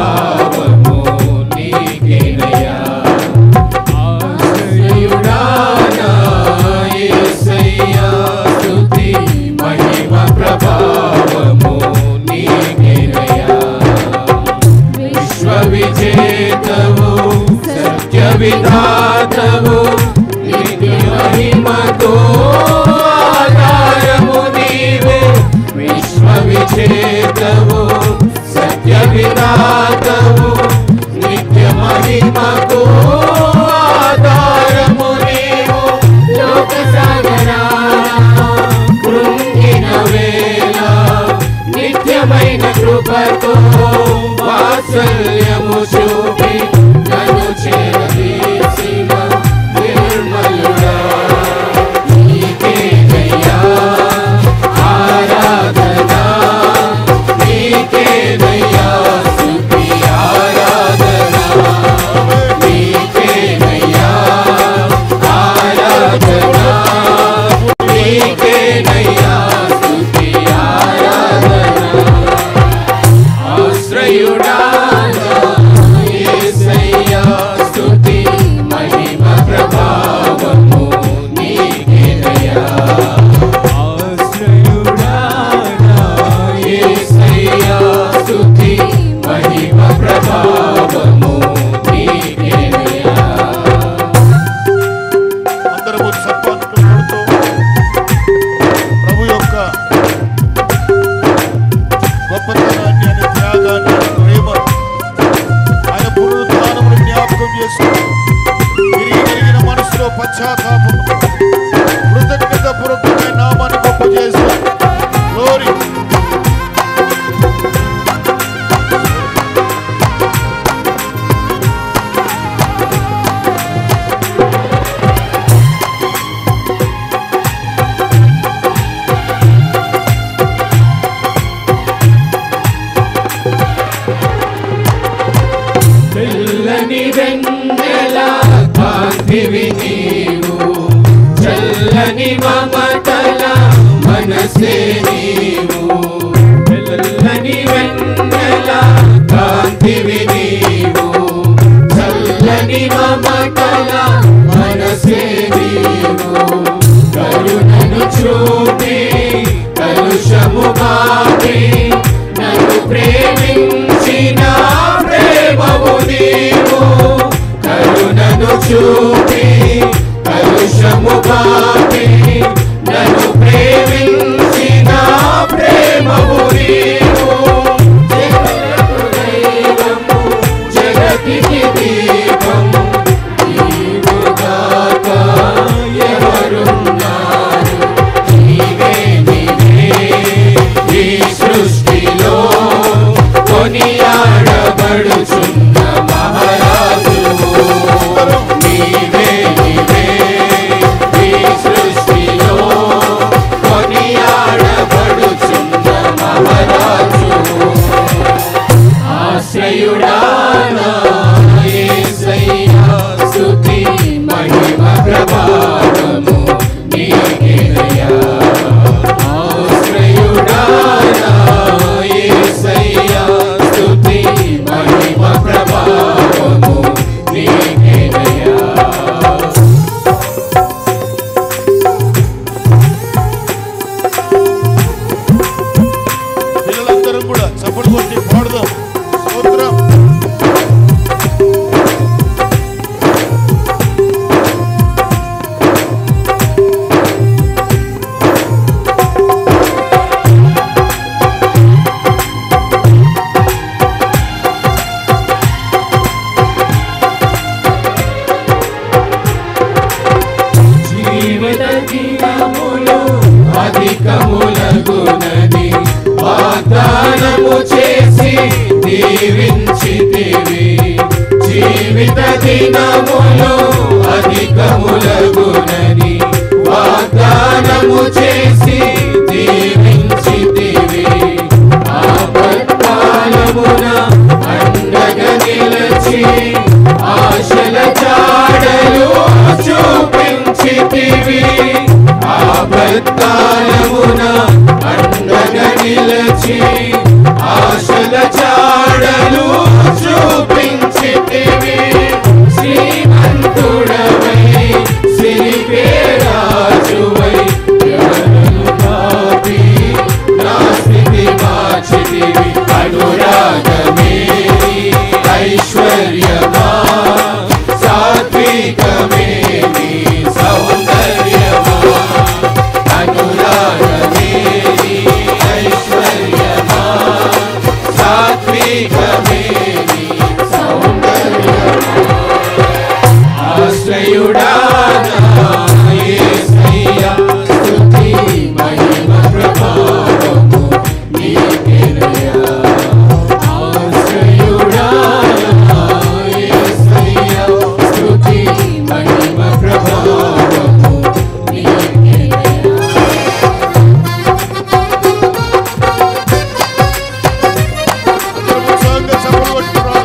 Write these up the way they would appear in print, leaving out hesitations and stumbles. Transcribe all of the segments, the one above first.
ప్రభావము నీకేనయ్యా. ఆశ్రయుడా నా యేసయ్యా, స్తుతి మహిమ ప్రభావము నీకేనయ్యా. విశ్వ విజేతవు సత్య విధాతవు నిత్య మహిమతో ఆధారము నీవే. విశ్వ విజేతవు సత్య విధాతవు నిత్య మహిమతో ఆధారము నీవు. లోక సాగరా కృంగిన వేళ నిత్యమైన కృపతో వాత్సల్యము చూపి నన్ను చేరదీసిన నిర్మలుడా నీకేనయ్యా ఆరాధన. నీకేనయ్యా స్తుతి ఆరాధన. నీకేనయ్యా ఆరాధన. నీకేనయ్యా స్తుతి ఆరాధన. ఆశ్రయుడా యేసయ్యా, స్తుతి మహిమ ప్రభావము నీకేనయ్యా. ఆశ్రయుడా యేసయ్యా, స్తుతి మహిమ ప్రభావము నీకేనయ్యా. అందరూ చప్పట్లు కొడుతూ ప్రభు యొక్క గొప్పతనాన్ని, ఆయన త్యాగాన్ని, ఆయన ప్రేమ, ఆయన పునరుద్ధానమును జ్ఞాపకం చేస్తూ తిరిగిన మనసులో పశ్చాత్తాపం కృతజ్ఞత పూర్వకమైన నామాన్ని గొప్ప చేస్తూ గ్లోరీ. తెల్లని వెన్నెల కాంతివి నీవు, చల్లని మమతల మనసే నీవు. తెల్లని వెన్నెల కాంతివి నీవు, చల్లని మమతల మనసే నీవు. కరుణను చూపి కలుషము బాపి నన్ను ప్రేమించిన ప్రేమవు నీవు. కరుణను చూపి కలుషము బాపి నన్ను ప్రేమించిన ప్రేమవు నీవు. జగత్తుకు దైవము జగతికి దీపం నీవుగాక ఎవరున్నారు. నీవే నీవే ఈ సృష్టిలో కొనియాడబడుచున్న మహారాజువు. నీవే నీవే ఈ సృష్టిలో కొనియాడబడుచున్న మహారాజువు. ఆశ్రయుడా నా యేసయ్యా, స్తుతి మహిమ ప్రభావము నీకేనయ్యా. ఆశ్రయుడా నా యేసయ్యా, స్తుతి మహిమ ప్రభావము నీకేనయ్యా. పిల్లలందరూ కూడా చప్పట్లు కొట్టి పాడుదాం. స్తోత్రం. జీవిత దినములు అధికములగునని వాగ్దానము చేసి దీవించితివి. జీవిత దినములు అధికములగునని వాగ్దానము చేసి దీవించితివి. ఆపత్కాలమున అండగా నిలచి ఆశల జాడలు చూపించితివి. ఆపత్కాలమున అండగా నిలచి ఆశల జాడలు లేని సౌందర్యము ఆశ్రయుడా నా యేసయ్యా స్తుతి మహిమ ప్రభావము నీకేనయ్యా ఆశ్రయుడా నా యేసయ్యా స్తుతి మహిమ ప్రభావము నీకేనయ్యా ఉత్సాహంగా చప్పట్లు కొట్టురా.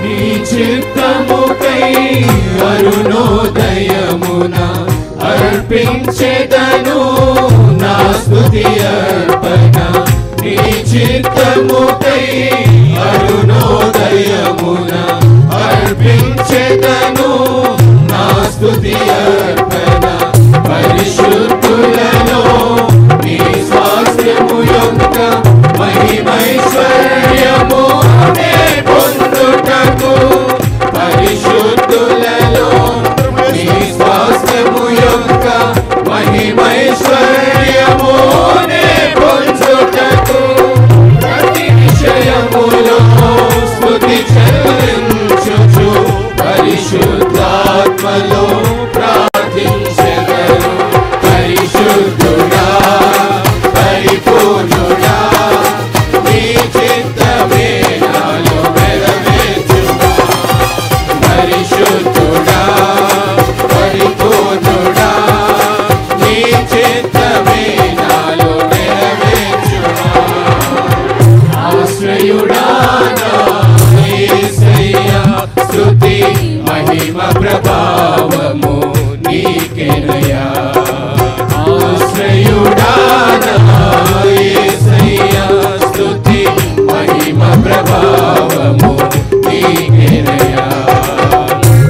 నీ చిత్తముకై అరుణోదయమున అర్పించెదను నా స్తుతి అర్పణ నీ చిత్తముకై అరుణోదయమున అర్పించెదను నా స్తుతి అర్పణ పరిశుద్ధులలో నీ స్వాస్థ్యము యొక్క మహిమైశ్వర్యము నే పొందుటకు పరిశుద్ధులలో నీ స్వాస్థ్యము యొక్క మహిమైశ్వర్యము నే పొందుటకు ప్రతి విషయములో స్తుతి చెల్లించుచు పరిశుద్ధాత్మలో ప్రార్థించెదను పరిశుద్ధుడా పరిపూర్ణుడా నీ చిత్తమే నాలో నెరవేర్చుమా పరిశుద్ధుడా పరిపూర్ణుడా నీ చిత్తమే నాలో నెరవేర్చుమా ఆశ్రయుడా నా యేసయ్యా స్తుతి మహిమ ప్రభావము నీకేనయ్యా ఆశ్రయుడా నా యేసయ్యా స్తుతి మహిమ ప్రభావము నీకేనయ్యా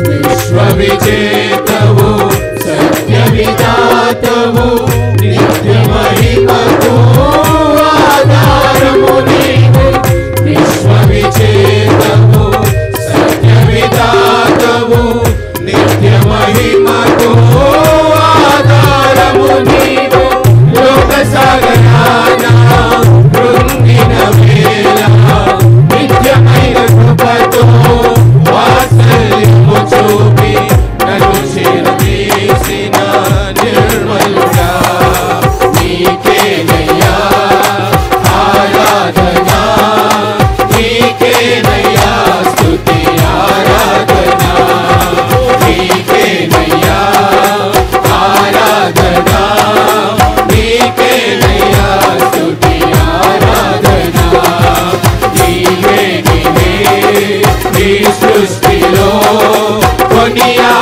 విశ్వ విజేతవు సత్య విధాతవు నిత్య మహిమకు ఆధారము నీవు విశ్వ విజేతవు సత్య విధాతవు నిత్య మహిమకు ఆధారము నీవు లోక సాగరాన కృంగిన వేళ నిత్యమైన కృపతో వాత్సల్యము చూపి నన్ను చేరదీసిన నిర్మలుడా నీకేనయ్యా ఆరాధన నీకేనయ్యా స్తుతి ఆరాధన నీకేనయ్యా ఆరాధన నీకేనయ్యా స్తుతి ఆరాధన నీవే నీవే నీ సృష్టిలో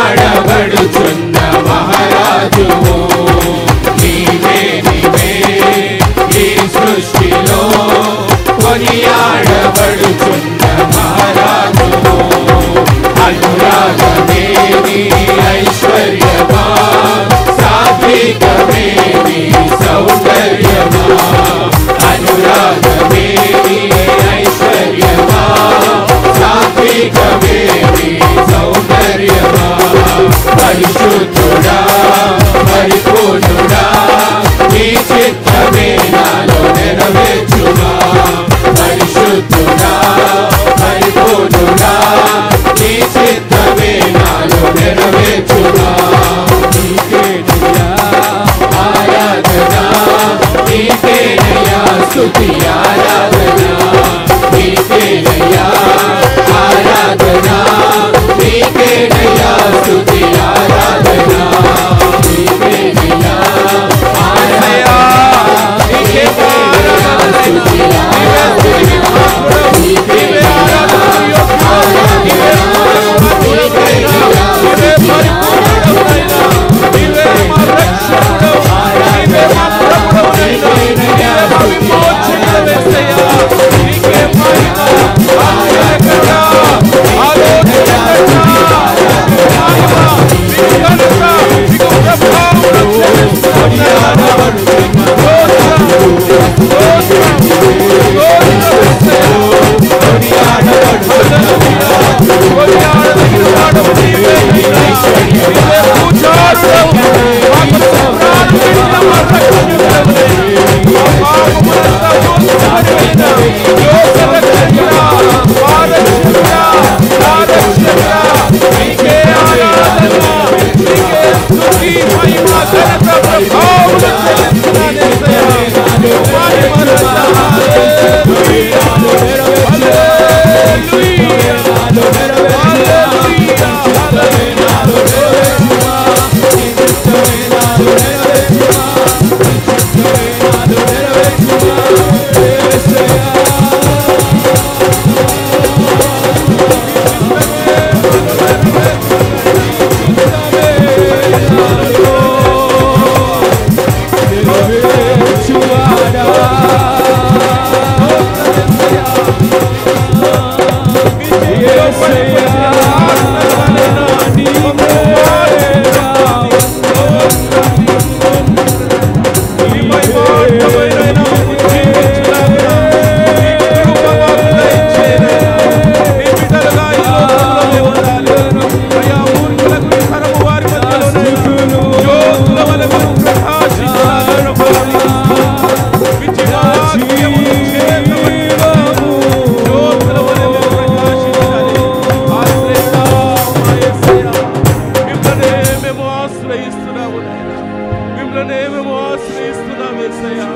కొనియాడబడుచున్న మహారాజువు నీవే నీవే నీ సృష్టిలో కొనియాడబడుచున్న మహారాజువు అనురాగమే నీ ఐశ్వర్యమా సాత్వికమే నీ సౌందర్యమా అనురాగమే నీ ఐశ్వర్యమా సాత్వికమే నీ సౌందర్యమా పరిశుద్ధుడా పరిపూర్ణుడా నీ చిత్తమే నాలో నెరవేర్చుమా పరిశుద్ధుడా పరిపూర్ణుడా నీ చిత్తమే నాలో నెరవేర్చుమా నీకేనయ్యా ఆరాధన నీకేనయ్యా స్తుతి ఆరాధన నీకేనయ్యా ఆరాధన నీకేనయ్యా స్తుతి ఆరాధన నీకేనయ్యా ఆరాధన నీకేనయ్యా స్తుతి ఆరాధన మిమ్మల్ని మేము ఆశ్రయిస్తున్నాం యేసయ్యా.